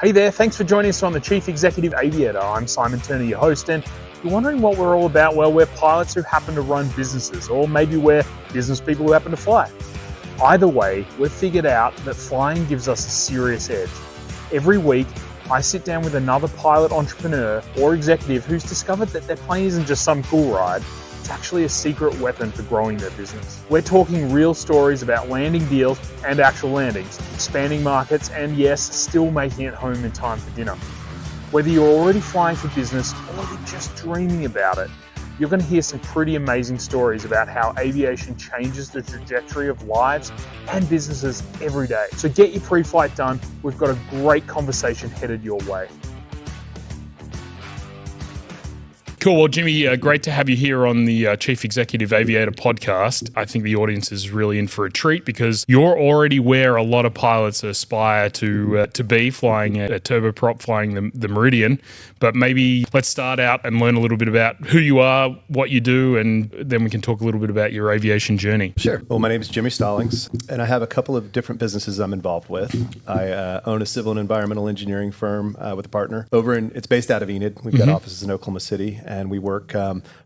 Hey there, thanks for joining us on the Chief Executive Aviator. I'm Simon Turner, your host, and if you're wondering what we're all about, well, we're pilots who happen to run businesses, or maybe we're business people who happen to fly. Either way, we've figured out that flying gives us a serious edge. Every week, I sit down with another pilot entrepreneur or executive who's discovered that their plane isn't just some cool ride, it's actually a secret weapon for growing their business. We're talking real stories about landing deals and actual landings, expanding markets, and yes, still making it home in time for dinner. Whether you're already flying for business or you're just dreaming about it, you're going to hear some pretty amazing stories about how aviation changes the trajectory of lives and businesses every day. So get your pre-flight done. We've got a great conversation headed your way. Cool. Well, Jimmy, great to have you here on the Chief Executive Aviator podcast. I think the audience is really in for a treat because you're already where a lot of pilots aspire to be, flying a turboprop, flying the Meridian. But maybe let's start out and learn a little bit about who you are, what you do, and then we can talk a little bit about your aviation journey. Sure. Well, my name is Jimmy Stallings, and I have a couple of different businesses I'm involved with. I own a civil and environmental engineering firm with a partner. It's based out of Enid. We've got offices in Oklahoma City. And we work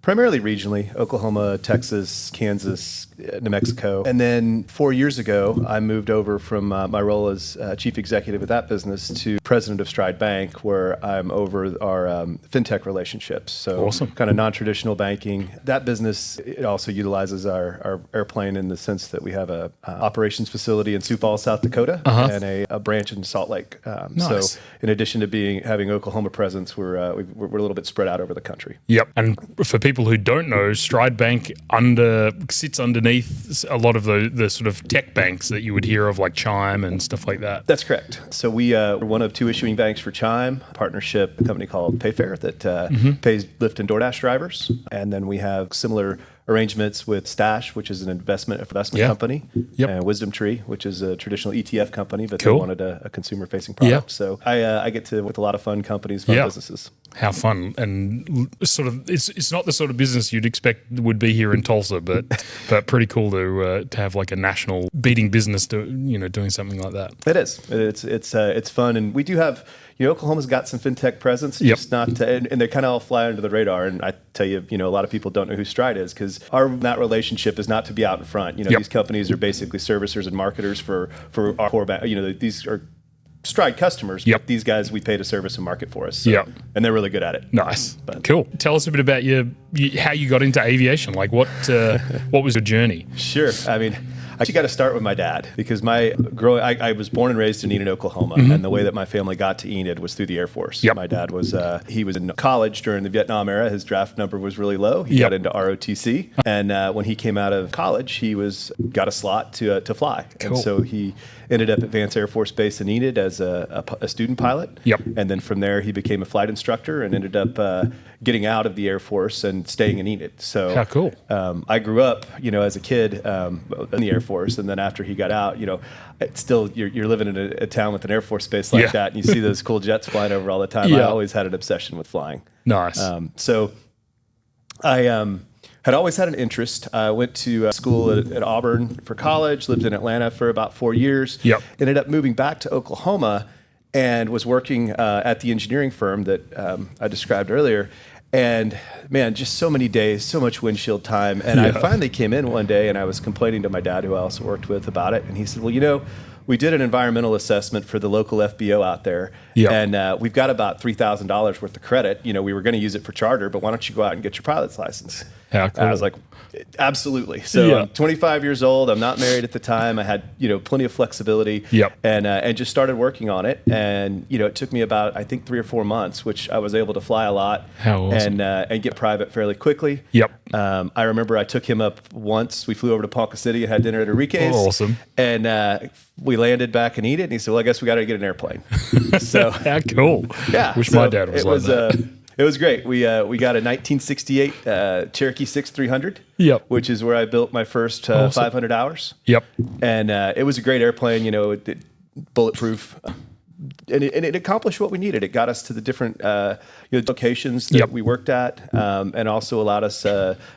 primarily regionally, Oklahoma, Texas, Kansas, New Mexico. And then 4 years ago, I moved over from my role as chief executive of that business to president of Stride Bank, where I'm over our fintech relationships. So awesome. Kind of non-traditional banking. That business, it also utilizes our airplane in the sense that we have a operations facility in Sioux Falls, South Dakota, and a branch in Salt Lake. Nice. So in addition to having Oklahoma presence, we're a little bit spread out over the country. Yep. And for people who don't know, Stride Bank sits underneath a lot of the sort of tech banks that you would hear of, like Chime and stuff like that. That's correct. So we're one of two issuing banks for Chime, partnership, a company called Payfare that pays Lyft and DoorDash drivers. And then we have similar arrangements with Stash, which is an investment company, and Wisdom Tree, which is a traditional ETF company, but they wanted a consumer-facing product. So I get to, with a lot of fun companies, fun businesses. How fun. And sort of, it's not the sort of business you'd expect would be here in Tulsa, but pretty cool to have like a national beating business doing something like that. It is. It's fun. And we do have, Oklahoma's got some fintech presence, just not, and they kind of all fly under the radar. And I tell you, a lot of people don't know who Stride is because that relationship is not to be out in front. These companies are basically servicers and marketers for our core, these are Stride customers, but these guys we pay to service and market for us. So, and they're really good at it. Nice. Cool. Tell us a bit about how you got into aviation. Like what was your journey? Sure. I mean, I actually got to start with my dad because I was born and raised in Enid, Oklahoma, and the way that my family got to Enid was through the Air Force. My dad was he was in college during the Vietnam era. His draft number was really low. He got into ROTC, and when he came out of college, he got a slot to fly, and so he ended up at Vance Air Force Base in Enid as a student pilot. And then from there, he became a flight instructor and ended up getting out of the Air Force and staying in Enid. So how cool! I grew up, as a kid in the Air Force, and then after he got out, it's still you're living in a town with an Air Force base like that, and you see those cool jets flying over all the time. I always had an obsession with flying. Nice. So I had always had an interest. I went to school at Auburn for college, lived in Atlanta for about 4 years, ended up moving back to Oklahoma and was working at the engineering firm that I described earlier. And man, just so many days, so much windshield time. And I finally came in one day and I was complaining to my dad, who I also worked with, about it. And he said, well, we did an environmental assessment for the local FBO out there, and we've got about $3,000 worth of credit. We were going to use it for charter, but why don't you go out and get your pilot's license? How cool. I was like, absolutely. So I'm 25 years old. I'm not married at the time. I had, plenty of flexibility and just started working on it. And, it took me about, I think, 3 or 4 months, which I was able to fly a lot. How awesome. And get private fairly quickly. I remember I took him up once. We flew over to Ponca City and had dinner at Enrique's. Oh, awesome. And we landed back in Enid, and he said, well, I guess we got to get an airplane. So how cool. Yeah. My dad was like that. It was great. We got a 1968 Cherokee 6300, which is where I built my first 500 hours. And it was a great airplane, it bulletproof. And it accomplished what we needed. It got us to the different locations that we worked at, and also allowed us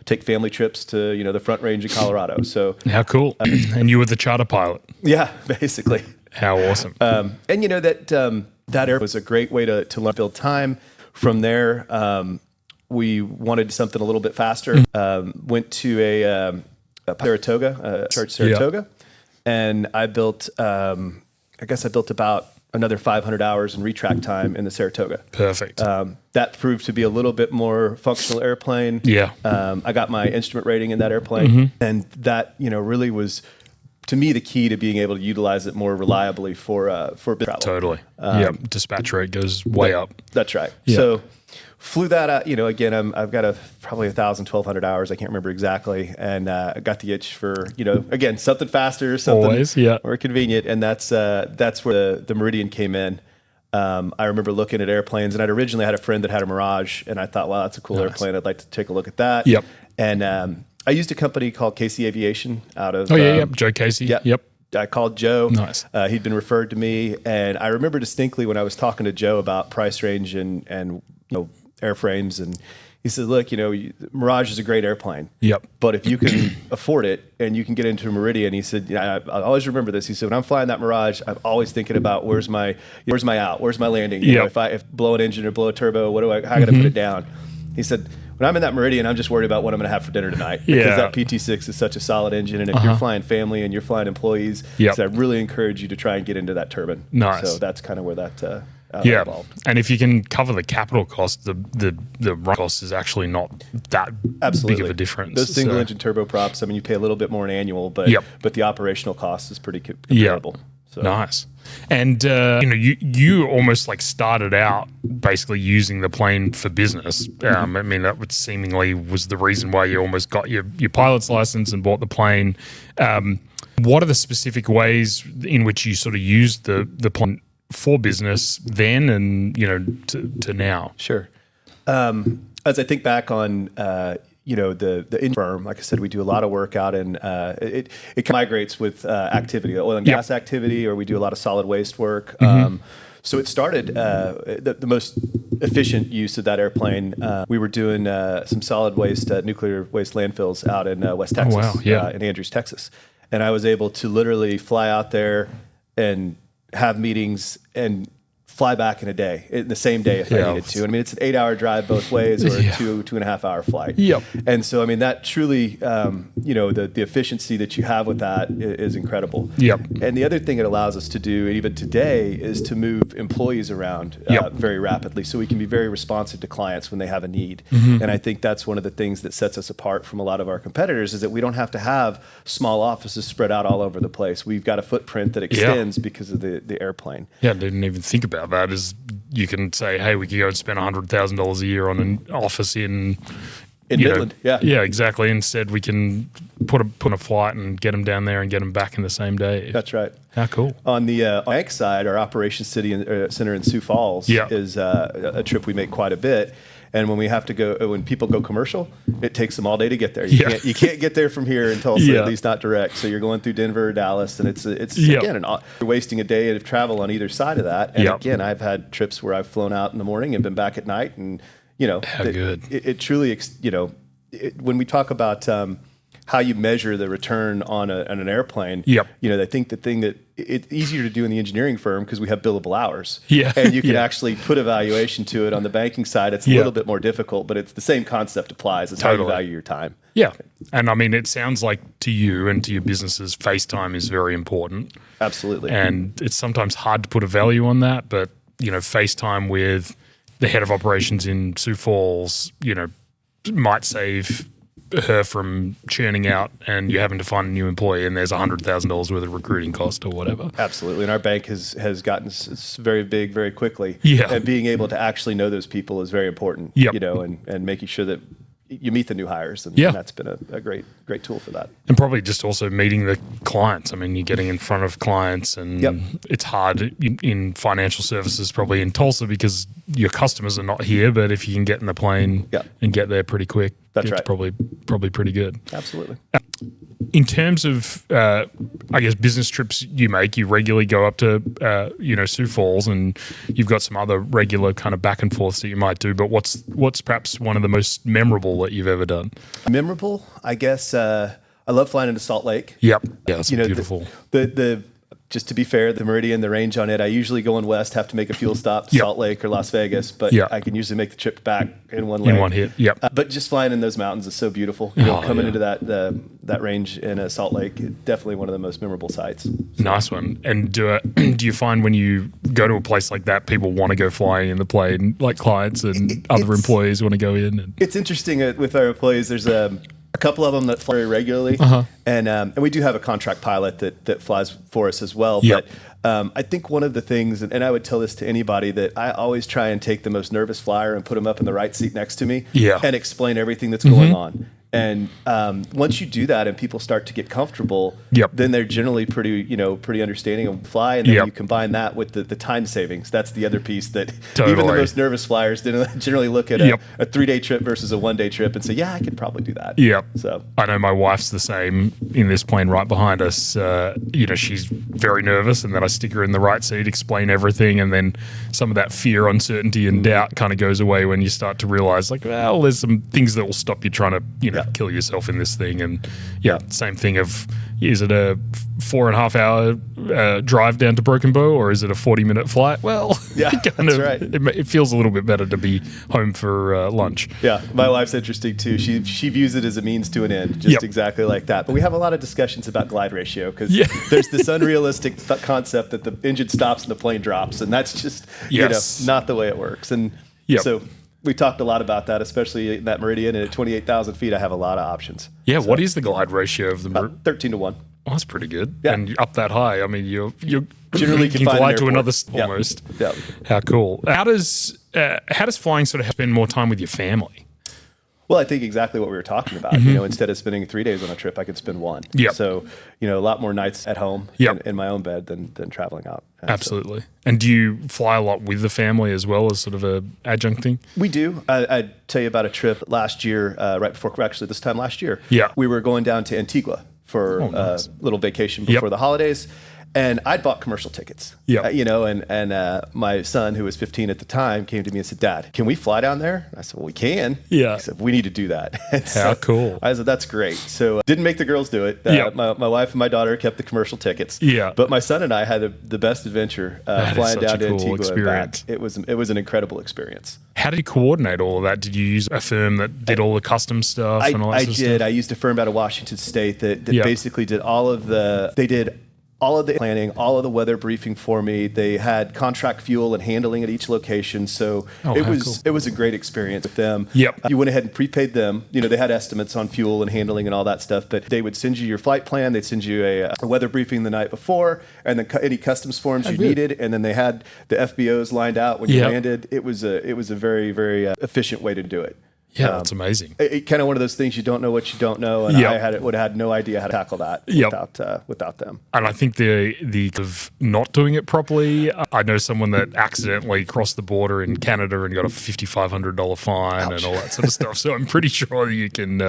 take family trips to the Front Range of Colorado. So how cool! And you were the charter pilot. Yeah, basically. How awesome! And that that air was a great way to learn, build time. From there, we wanted something a little bit faster. Went to a Saratoga, church Saratoga, and I built. I guess I built about another 500 hours in retract time in the Saratoga. Perfect. That proved to be a little bit more functional airplane. Yeah. I got my instrument rating in that airplane, and that really was, to me, the key to being able to utilize it more reliably for business travel. Totally. Dispatch rate goes way up. That's right. Yeah. So flew that out. Again, I've got probably 1,000, 1,200 hours. I can't remember exactly, and I got the itch for again, something faster, something more convenient, and that's where the Meridian came in. I remember looking at airplanes, and I'd originally had a friend that had a Mirage, and I thought, wow, that's a cool airplane. I'd like to take a look at that. Yep. And I used a company called Casey Aviation out of Joe Casey. Yep. I called Joe. Nice. He'd been referred to me, and I remember distinctly when I was talking to Joe about price range and airframes, and he said, look, Mirage is a great airplane. Yep. But if you can afford it and you can get into a Meridian, he said, I always remember this. He said, when I'm flying that Mirage, I'm always thinking about where's my out, where's my landing? If blow an engine or blow a turbo, how I got to put it down? He said, when I'm in that Meridian, I'm just worried about what I'm going to have for dinner tonight, because that PT6 is such a solid engine. And if you're flying family and you're flying employees, so I really encourage you to try and get into that turbine. Nice. So that's kind of where that involved. And if you can cover the capital cost, the run cost is actually not that big of a difference. Those single engine turboprops, you pay a little bit more in annual, but the operational cost is pretty comparable. So. Nice. And you almost started out basically using the plane for business. That would seemingly was the reason why you almost got your pilot's license and bought the plane. What are the specific ways in which you sort of used the plane for business then and to now? Sure. As I think back on the in firm, like I said, we do a lot of work out in it migrates with activity, oil and gas activity, or we do a lot of solid waste work. So it started the most efficient use of that airplane. We were doing some solid waste, nuclear waste landfills out in West Texas, in Andrews, Texas, and I was able to literally fly out there and have meetings and fly back in a day, in the same day if I needed to. It's an 8-hour drive both ways, or a 2.5 hour flight. Yep. And so, that truly, the efficiency that you have with that is incredible. Yep. And the other thing it allows us to do, even today, is to move employees around very rapidly, so we can be very responsive to clients when they have a need. And I think that's one of the things that sets us apart from a lot of our competitors, is that we don't have to have small offices spread out all over the place. We've got a footprint that extends because of the airplane. Yeah, I didn't even think about that. Is you can say, hey, we could go and spend $100,000 a year on an office in Midland. Yeah, exactly. Instead, we can put a flight and get them down there and get them back in the same day. That's right. How cool. On the bank side, our operations center in Sioux Falls is a trip we make quite a bit. And when we have to go, when people go commercial, it takes them all day to get there. You can't get there from here in Tulsa, at least not direct. So you're going through Denver or Dallas, and it's again, you're wasting a day of travel on either side of that. And again, I've had trips where I've flown out in the morning and been back at night, and it truly, when we talk about how you measure the return on an airplane, I think the thing that it's easier to do in the engineering firm because we have billable hours. And you can actually put a valuation to it. On the banking side, it's a little bit more difficult, but it's the same concept applies. It's how you value your time. Yeah. And it sounds like to you and to your businesses, FaceTime is very important. Absolutely. And it's sometimes hard to put a value on that, but, FaceTime with the head of operations in Sioux Falls, might save her from churning out and you're having to find a new employee and there's $100,000 worth of recruiting cost or whatever. Absolutely. And our bank has gotten very big very quickly. And being able to actually know those people is very important, and making sure that you meet the new hires. And that's been a great tool for that. And probably just also meeting the clients. You're getting in front of clients and it's hard in financial services, probably in Tulsa, because your customers are not here. But if you can get in the plane and get there pretty quick, that's it's probably pretty good. Absolutely. In terms of, business trips you make, you regularly go up to, Sioux Falls, and you've got some other regular kind of back and forths that you might do. But what's perhaps one of the most memorable that you've ever done? Memorable, I guess. I love flying into Salt Lake. Yep. Yeah, that's beautiful. just to be fair, the Meridian, the range on it, I usually going west, have to make a fuel stop to Yep. Salt Lake or Las Vegas, but Yep. I can usually make the trip back in one leg. In one hit. Yep. But just flying in those mountains is so beautiful. You know, Oh, coming yeah. into that range in Salt Lake, definitely one of the most memorable sites. Nice one. And do you find when you go to a place like that, people want to go flying in the plane, like clients and other employees want to go in? And It's interesting with our employees. There's a couple of them that fly very regularly, and we do have a contract pilot that flies for us as well. Yep. But I think one of the things, and I would tell this to anybody, that I always try and take the most nervous flyer and put them up in the right seat next to me, Yeah. and explain everything that's going on. And once you do that and people start to get comfortable, Yep. then they're generally pretty understanding of fly. And then Yep. you combine that with the time savings. That's the other piece that Totally. even the most nervous flyers generally look at Yep. a 3-day trip versus a 1-day trip and say, yeah, I could probably do that. Yep. So I know my wife's the same in this plane right behind us. She's very nervous, and then I stick her in the right seat, explain everything, and then some of that fear, uncertainty, and doubt kind of goes away when you start to realize, like, well, there's some things that will stop you trying to, kill yourself in this thing. And same thing of, is it a 4.5 hour drive down to Broken Bow, or is it a 40-minute flight? Well, that's right. It feels a little bit better to be home for lunch. Yeah, my wife's interesting too. She views it as a means to an end, just exactly like that. But we have a lot of discussions about glide ratio because there's this unrealistic concept that the engine stops and the plane drops, and that's just not the way it works. And so we talked a lot about that, especially in that Meridian, and at 28,000 feet, I have a lot of options. Yeah, what is the glide ratio of the Meridian? 13 to 1. Oh, that's pretty good. Yeah. And up that high, I mean, you Generally can can find glide an to airport. another Yep. almost. Yep. How cool. How does flying sort of spend more time with your family? Well, I think exactly what we were talking about. Instead of spending 3 days on a trip, I could spend one. Yep. So, a lot more nights at home in my own bed than traveling out. And Absolutely. And do you fly a lot with the family as well as sort of a adjunct thing? We do. I'd tell you about a trip last year, right before, actually this time last year. Yeah. We were going down to Antigua for nice. a little vacation before the holidays. And I'd bought commercial tickets. Yep. And my son, who was 15 at the time, came to me and said, "Dad, can we fly down there?" I said, "Well, we can." Yeah. He said, "We need to do that." And How cool. I said, "That's great." So didn't make the girls do it. Yep. My wife and my daughter kept the commercial tickets. Yeah. But my son and I had the best adventure That is flying such down a to cool Antigua experience. and back. It was an incredible experience. How did you coordinate all of that? Did you use a firm that did all the custom stuff and all that I sort of did. stuff? I used a firm out of Washington State that Yeah. basically did all of the planning, all of the weather briefing for me. They had contract fuel and handling at each location. So it how was cool. it was a great experience with them. Yep. You went ahead and prepaid them. They had estimates on fuel and handling and all that stuff, but they would send you your flight plan. They'd send you a weather briefing the night before, and then any customs forms you good. needed. And then they had the FBOs lined out when you Yep. landed. It was a very, very efficient way to do it. Yeah, that's amazing. It kind of one of those things, you don't know what you don't know, and Yep. I would have had no idea how to tackle that Yep. without them. And I think the of not doing it properly. I know someone that accidentally crossed the border in Canada and got a $5,500 fine and all that sort of stuff. So I'm pretty sure you can,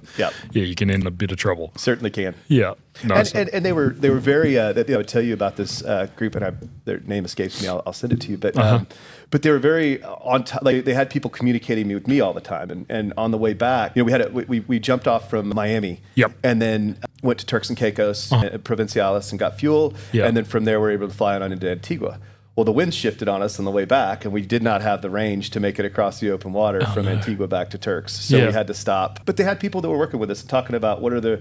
you can end in a bit of trouble. Certainly can. Yeah, nice. And they were very. I would tell you about this group, and their name escapes me. I'll send it to you, but they were very on top. Like they had people communicating with me all the time, and on the way back, we jumped off from Miami, Yep. and then went to Turks and Caicos, Provinciales, and got fuel, Yep. and then from there we were able to fly on into Antigua. Well, the wind shifted on us on the way back, and we did not have the range to make it across the open water from Antigua back to Turks. So Yeah. we had to stop. But they had people that were working with us and talking about what are the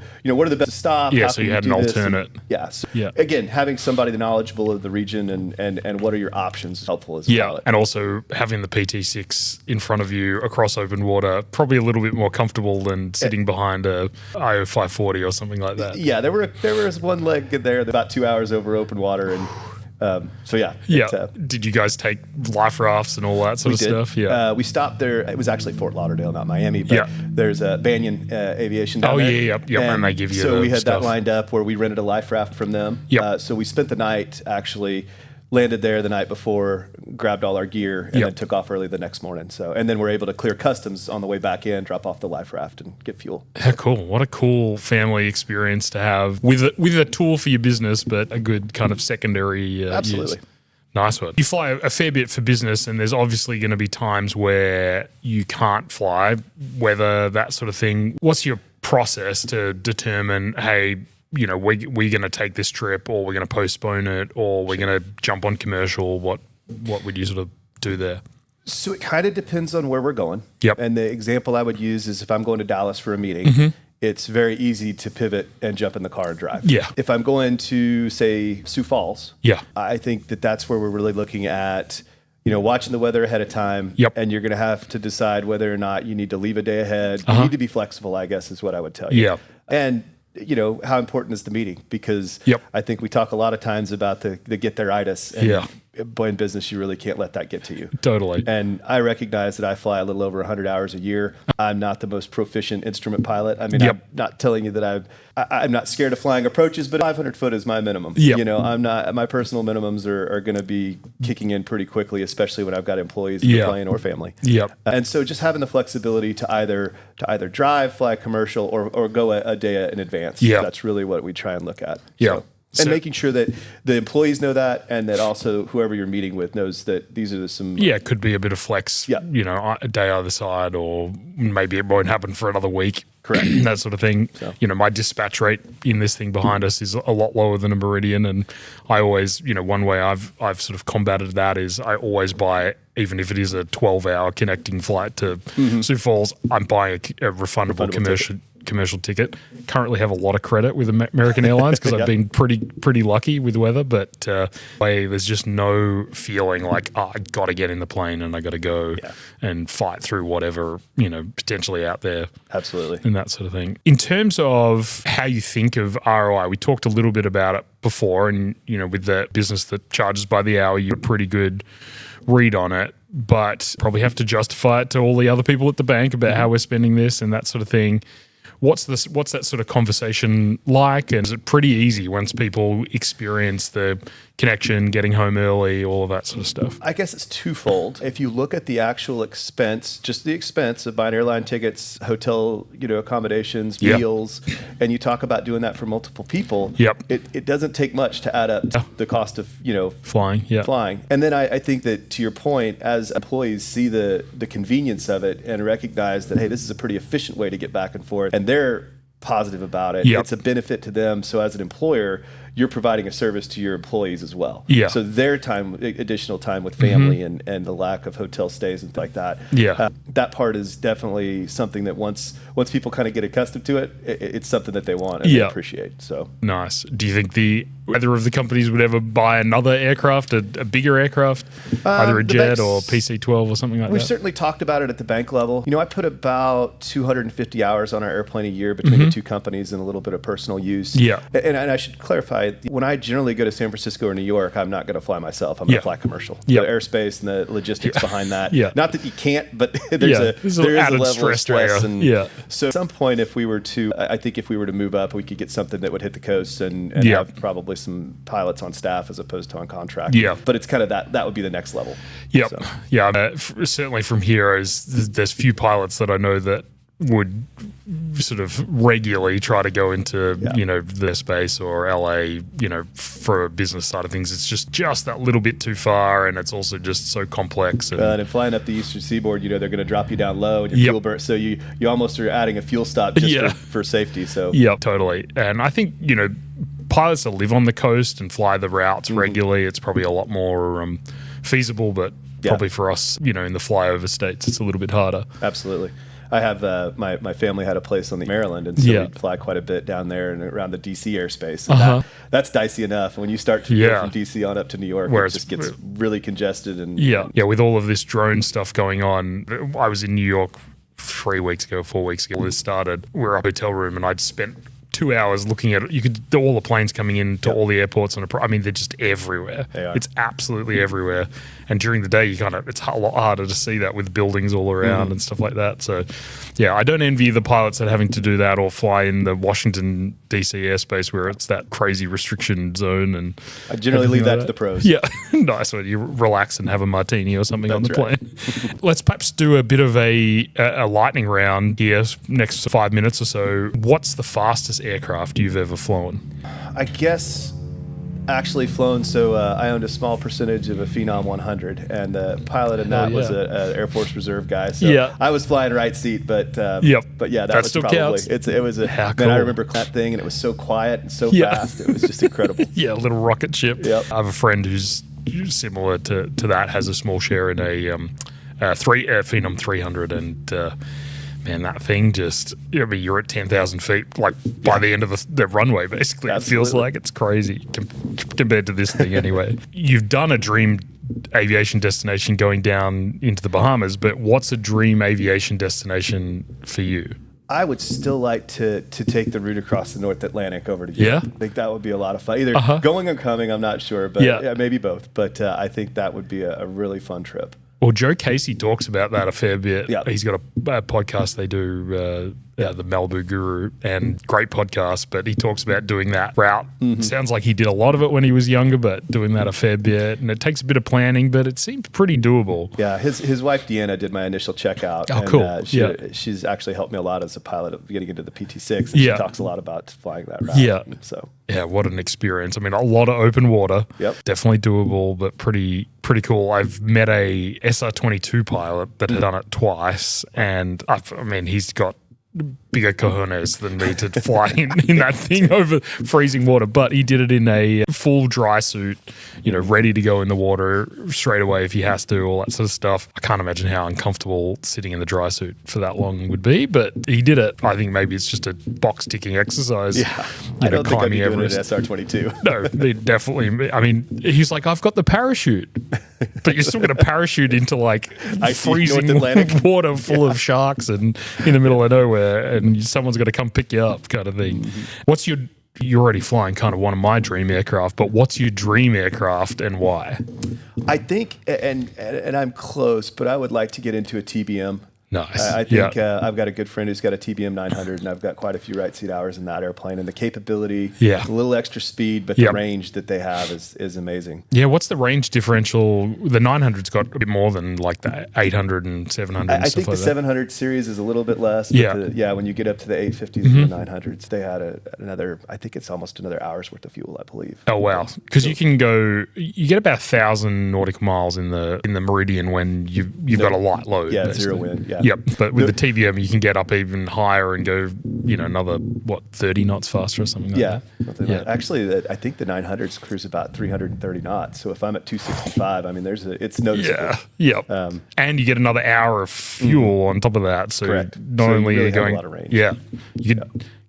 best to stop. Yeah, how so can you had do an this? And- alternate. Yeah. So Yeah. Again, having somebody knowledgeable of the region and what are your options is helpful as Yeah, well. and also having the PT6 in front of you across open water, probably a little bit more comfortable than sitting behind a IO 540 or something like that. Yeah, there was one leg there about 2 hours over open water, and so yeah. Yeah. Did you guys take life rafts and all that sort We of did. stuff? Yeah. We stopped there. It was actually Fort Lauderdale, not Miami. But Yeah. there's a Banyan Aviation down Oh, there. yeah, yep. And they give you So the we had stuff. that lined up where we rented a life raft from them. Yep. So we spent the night, actually landed there the night before, grabbed all our gear, and Yep. then took off early the next morning. So, and then we're able to clear customs on the way back in, drop off the life raft, and get fuel. How cool. What a cool family experience to have with a tool for your business, but a good kind of secondary Absolutely. use. Nice one. You fly a fair bit for business, and there's obviously going to be times where you can't fly, weather, that sort of thing. What's your process to determine, hey, we're going to take this trip, or we're going to postpone it, or we're going to jump on commercial, what would you sort of do there? So it kind of depends on where we're going. Yep. And the example I would use is if I'm going to Dallas for a meeting, it's very easy to pivot and jump in the car and drive. Yeah. If I'm going to, say, Sioux Falls, Yeah. I think that's where we're really looking at, watching the weather ahead of time. Yep. And you're going to have to decide whether or not you need to leave a day ahead. You need to be flexible, I guess, is what I would tell you. Yeah. And how important is the meeting? Because I think we talk a lot of times about the get there-itis. And boy, in business, you really can't let that get to you. Totally. And I recognize that I fly a little over 100 hours a year. I'm not the most proficient instrument pilot. I mean, I'm not telling you that I'm not scared of flying approaches, but 500 foot is my minimum. I'm not. My personal minimums are going to be kicking in pretty quickly, especially when I've got employees in the plane or family. And so just having the flexibility to either drive, fly commercial, or go a day in advance. That's really what we try and look at. And making sure that the employees know that, and that also whoever you're meeting with knows that these are some... Yeah, it could be a bit of flex, a day either side, or maybe it won't happen for another week. Correct. That sort of thing. So. My dispatch rate in this thing behind us is a lot lower than a Meridian, and I always, one way I've sort of combated that is I always buy, even if it is a 12-hour connecting flight to Sioux Falls, I'm buying a refundable commercial ticket. Currently have a lot of credit with American Airlines because I've been pretty lucky with weather, but there's just no feeling like I got to get in the plane and I got to go and fight through whatever potentially out there. Absolutely. And that sort of thing. In terms of how you think of ROI, we talked a little bit about it before, and with the business that charges by the hour, you have a pretty good read on it, but probably have to justify it to all the other people at the bank about how we're spending this and that sort of thing. What's that sort of conversation like? And is it pretty easy once people experience the connection, getting home early, all of that sort of stuff? I guess it's twofold. If you look at the actual expense, just the expense of buying airline tickets, hotel, accommodations, meals, and you talk about doing that for multiple people, it doesn't take much to add up the cost of, flying. And then I think that, to your point, as employees see the convenience of it and recognize that, hey, this is a pretty efficient way to get back and forth, and they're positive about it. It's a benefit to them. So as an employer, you're providing a service to your employees as well. So their time, additional time with family and the lack of hotel stays and things like that. That part is definitely something that once people kind of get accustomed to it, it's something that they want and they appreciate. So nice. Do you think either of the companies would ever buy another aircraft, a bigger aircraft, either a jet or PC-12 or something like that? We've certainly talked about it at the bank level. I put about 250 hours on our airplane a year between the two companies and a little bit of personal use. And I should clarify, when I generally go to San Francisco or New York, I'm not going to fly myself. I'm going to fly commercial. The airspace and the logistics behind that. Not that you can't, but there is a level of stress. So at some point, if we were to move up, we could get something that would hit the coast and have probably some pilots on staff as opposed to on contract. But it's kind of that would be the next level. Certainly from here, there's few pilots that I know that would sort of regularly try to go into the space or LA for a business side of things. It's just that little bit too far, and it's also just so complex. And flying up the Eastern Seaboard, they're going to drop you down low and your fuel burn. So you almost are adding a fuel stop just for safety. So totally. And I think pilots that live on the coast and fly the routes regularly, it's probably a lot more feasible, but probably for us, in the flyover states, it's a little bit harder. Absolutely. I have my family had a place on the Maryland, and so we'd fly quite a bit down there and around the DC airspace. And that's dicey enough. When you start to go from DC on up to New York, where it just gets really congested. And with all of this drone stuff going on, I was in New York 4 weeks ago. This started. We were up in a hotel room, and I'd spent 2 hours looking at it. You could all the planes coming in to all the airports they're just everywhere. It's absolutely everywhere. And during the day, it's a lot harder to see that with buildings all around and stuff like that. So, I don't envy the pilots that are having to do that or fly in the Washington DC airspace where it's that crazy restriction zone. And I generally leave that to the pros. Nice one. You relax and have a martini or something on the plane. Let's perhaps do a bit of a lightning round here, next 5 minutes or so. What's the fastest aircraft you've ever flown? I guess actually flown. So I owned a small percentage of a Phenom 100, and the pilot in that was an Air Force Reserve guy. So I was flying right seat, but yeah, that was still probably counts. It was a How man. cool. I remember that thing, and it was so quiet and so fast. It was just incredible. Yeah, a little rocket ship. Yep. I have a friend who's similar to that, has a small share in a Phenom 300, and man, that thing just, I mean, you're at 10,000 feet, like by the end of the runway, basically. Absolutely. It feels like it's crazy compared to this thing anyway. You've done a dream aviation destination going down into the Bahamas, but what's a dream aviation destination for you? I would still like to take the route across the North Atlantic over to Europe. I think that would be a lot of fun. Either going or coming, I'm not sure, but maybe both. But I think that would be a really fun trip. Well, Joe Casey talks about that a fair bit. Yeah. He's got a podcast they do, the Malibu Guru, and great podcast, but he talks about doing that route. Sounds like he did a lot of it when he was younger, but doing that a fair bit. And it takes a bit of planning, but it seems pretty doable. Yeah, his wife, Deanna, did my initial checkout. Oh, cool. She's actually helped me a lot as a pilot of getting into the PT6, and she talks a lot about flying that route. Yeah, what an experience. I mean, a lot of open water. Yep. Definitely doable, but pretty cool. I've met a SR-22 pilot that had done it twice, and I mean, he's got bigger cojones than me to fly in that thing over freezing water, but he did it in a full dry suit, ready to go in the water straight away if he has to, all that sort of stuff. I can't imagine how uncomfortable sitting in the dry suit for that long would be, but he did it. I think maybe it's just a box ticking exercise. Yeah, I don't think I'd be doing it in SR-22. No, definitely. I mean, he's like, I've got the parachute, but you're still going to parachute into like freezing water full of sharks and in the middle of nowhere, and someone's got to come pick you up, kind of thing. What's you're already flying kind of one of my dream aircraft, but what's your dream aircraft and why? I think, and I'm close, but I would like to get into a TBM. Nice. I think I've got a good friend who's got a TBM 900, and I've got quite a few right seat hours in that airplane. And the capability, a little extra speed, but the range that they have is amazing. Yeah, what's the range differential? The 900's got a bit more than like the 800 and 700 and I stuff think like the that. 700 series is a little bit less. But when you get up to the 850s and the 900s, they had another, I think it's almost another hour's worth of fuel, I believe. Oh, wow. Because you get about 1,000 nautical miles in the Meridian when you've got a light load. Yeah, basically. zero wind. Yeah. Yep, but with the TBM, you can get up even higher and go, another 30 knots faster or something like that. Actually, I think the 900s cruise about 330 knots. So if I'm at 265, I mean, it's noticeable. Yeah, yep. And you get another hour of fuel on top of that. So correct. Not only you really are you going, have a lot of range. Yeah,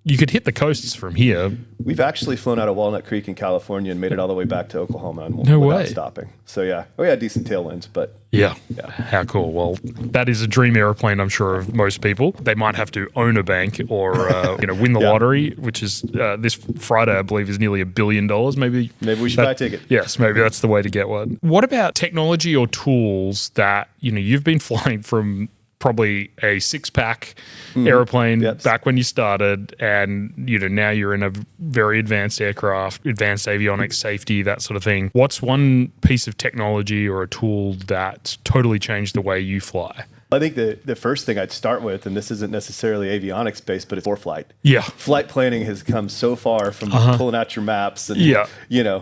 you could hit the coasts from here. We've actually flown out of Walnut Creek in California and made it all the way back to Oklahoma without stopping. So we had decent tailwinds, but yeah, how cool. Well, that is a dream airplane, I'm sure, of most people. They might have to own a bank or win the lottery, which is this Friday, I believe, is nearly $1 billion. Maybe we should buy a ticket. Yes, maybe that's the way to get one. What about technology or tools that you've been flying from? Probably a six-pack airplane back when you started, and now you're in a very advanced aircraft, advanced avionics, safety, that sort of thing. What's one piece of technology or a tool that totally changed the way you fly? I think the first thing I'd start with, and this isn't necessarily avionics based, but it's ForeFlight. Yeah. Flight planning has come so far from pulling out your maps and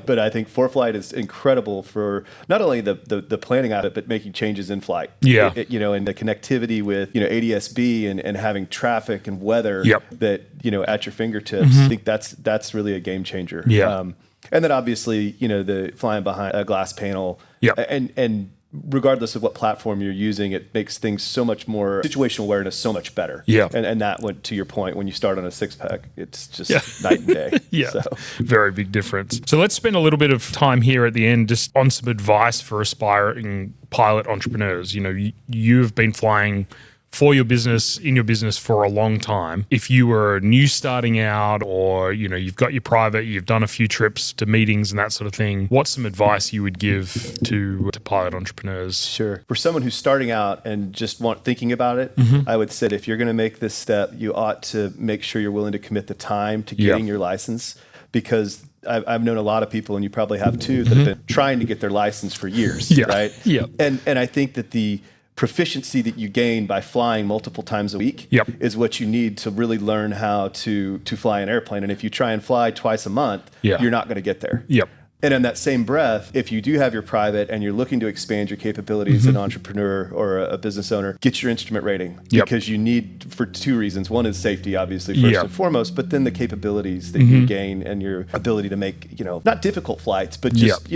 but I think ForeFlight is incredible for not only the planning of it, but making changes in flight. Yeah. And the connectivity with ADS-B and having traffic and weather that at your fingertips. I think that's really a game changer. Yeah. And then obviously, the flying behind a glass panel. Yeah. And regardless of what platform you're using, it makes things so much more situational awareness so much better. Yeah. And that went to your point, when you start on a six-pack, it's just night and day. Yeah. So. Very big difference. So let's spend a little bit of time here at the end just on some advice for aspiring pilot entrepreneurs. You've been flying for your business, in your business for a long time. If you were new starting out, or you've got your private, you've done a few trips to meetings and that sort of thing, what's some advice you would give to pilot entrepreneurs? Sure. For someone who's starting out and just thinking about it, I would say if you're going to make this step, you ought to make sure you're willing to commit the time to getting your license, because I've known a lot of people, and you probably have too, that have been trying to get their license for years, right? Yeah. And I think that the proficiency that you gain by flying multiple times a week is what you need to really learn how to fly an airplane. And if you try and fly twice a month, you're not going to get there. Yep. And in that same breath, if you do have your private and you're looking to expand your capabilities as an entrepreneur or a business owner, get your instrument rating because you need, for two reasons. One is safety, obviously, first and foremost, but then the capabilities that you gain and your ability to make, not difficult flights, but just,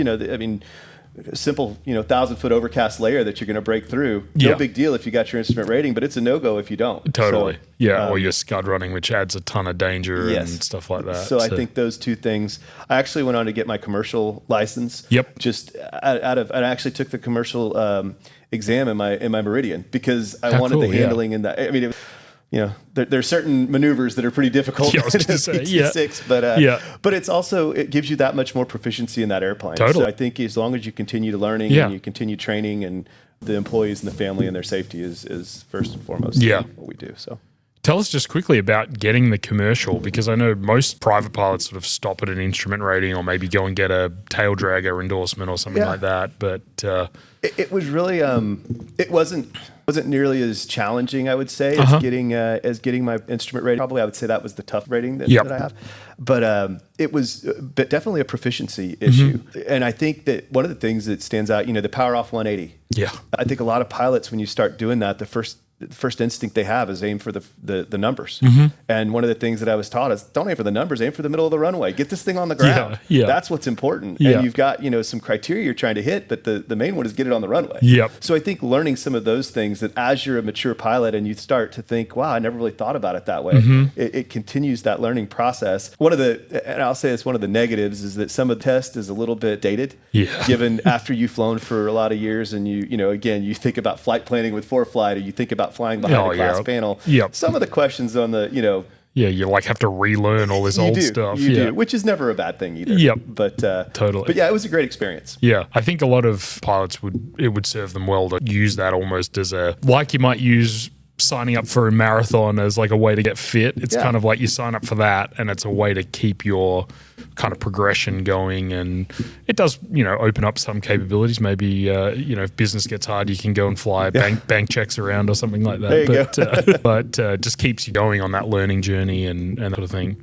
simple, 1,000-foot overcast layer that you're going to break through. No big deal if you got your instrument rating, but it's a no-go if you don't. Totally. Or you're scud running, which adds a ton of danger and stuff like that. So I think those two things. I actually went on to get my commercial license. Just I actually took the commercial exam in my Meridian because I wanted the handling in that. I mean, there's certain maneuvers that are pretty difficult. I was going to say, but it's also, it gives you that much more proficiency in that airplane. Totally. So I think as long as you continue to learning and you continue training, and the employees and the family and their safety is first and foremost what we do. So. Tell us just quickly about getting the commercial, because I know most private pilots sort of stop at an instrument rating or maybe go and get a tail dragger endorsement or something like that. But it was really it wasn't nearly as challenging, I would say, as getting my instrument rating. Probably I would say that was the tough rating that I have. But it was definitely a proficiency issue. And I think that one of the things that stands out, the power off 180. I think a lot of pilots, when you start doing that, the first instinct they have is aim for the numbers. And one of the things that I was taught is don't aim for the numbers, aim for the middle of the runway. Get this thing on the ground. That's what's important. And you've got, some criteria you're trying to hit, but the main one is get it on the runway. So I think learning some of those things, that as you're a mature pilot and you start to think, wow, I never really thought about it that way. It continues that learning process. And I'll say it's one of the negatives, is that some of the test is a little bit dated, given after you've flown for a lot of years and you think about flight planning with ForeFlight, or you think about flying behind a glass panel. Some of the questions on the, you have to relearn all this old stuff. You do, which is never a bad thing either. But totally. But it was a great experience. I think a lot of pilots would serve them well to use that almost as like you might use signing up for a marathon as like a way to get fit. It's kind of like you sign up for that, and it's a way to keep your kind of progression going, and it does open up some capabilities. Maybe if business gets hard, you can go and fly bank checks around or something like that. There you go. But just keeps you going on that learning journey and that sort of thing.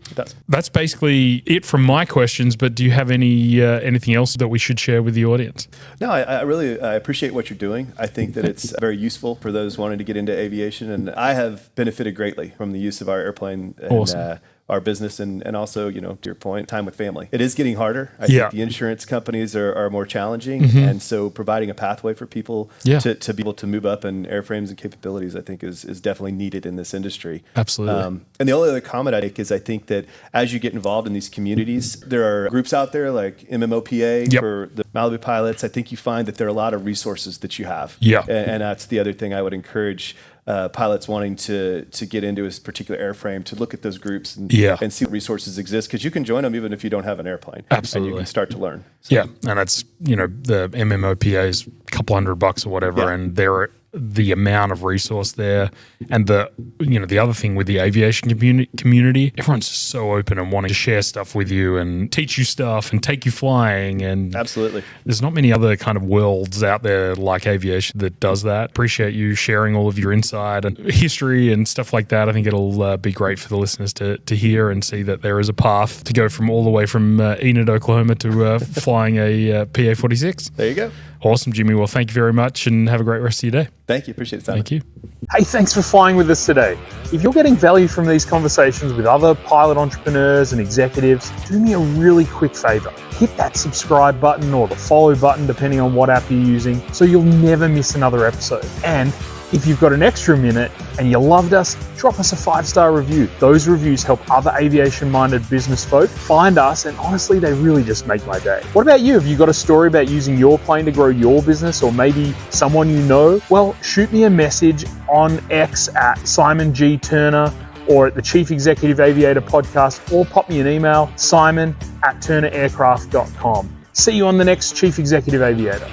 That's basically it from my questions. But do you have anything else that we should share with the audience? No, I really appreciate what you're doing. I think that it's very useful for those wanting to get into aviation, and I have benefited greatly from the use of our airplane. And, awesome. Our business and also, to your point, time with family. It is getting harder. I think the insurance companies are more challenging. And so providing a pathway for people to be able to move up in airframes and capabilities, I think is definitely needed in this industry. Absolutely. And the only other comment I make is I think that as you get involved in these communities, there are groups out there like MMOPA for the Malibu pilots. I think you find that there are a lot of resources that you have. And that's the other thing I would encourage pilots wanting to get into a particular airframe to look at those groups and see what resources exist, because you can join them even if you don't have an airplane. Absolutely. And you can start to learn. So. And that's, the MMOPA is a couple $100 or whatever, and the amount of resource there, and the other thing with the aviation community, everyone's just so open and wanting to share stuff with you and teach you stuff and take you flying. And absolutely, there's not many other kind of worlds out there like aviation that does that. Appreciate you sharing all of your insight and history and stuff like that. I think it'll be great for the listeners to hear and see that there is a path to go from all the way from Enid, Oklahoma to flying a PA-46. There you go. Awesome, Jimmy. Well, thank you very much, and have a great rest of your day. Thank you. Appreciate it, Simon. Thank you. Hey, thanks for flying with us today. If you're getting value from these conversations with other pilot entrepreneurs and executives, do me a really quick favor. Hit that subscribe button or the follow button, depending on what app you're using, so you'll never miss another episode. And if you've got an extra minute and you loved us, drop us a 5-star review. Those reviews help other aviation-minded business folk find us, and honestly, they really just make my day. What about you? Have you got a story about using your plane to grow your business, or maybe someone you know? Well, shoot me a message on X at Simon G. Turner or at the Chief Executive Aviator podcast, or pop me an email, simon@turneraircraft.com. See you on the next Chief Executive Aviator.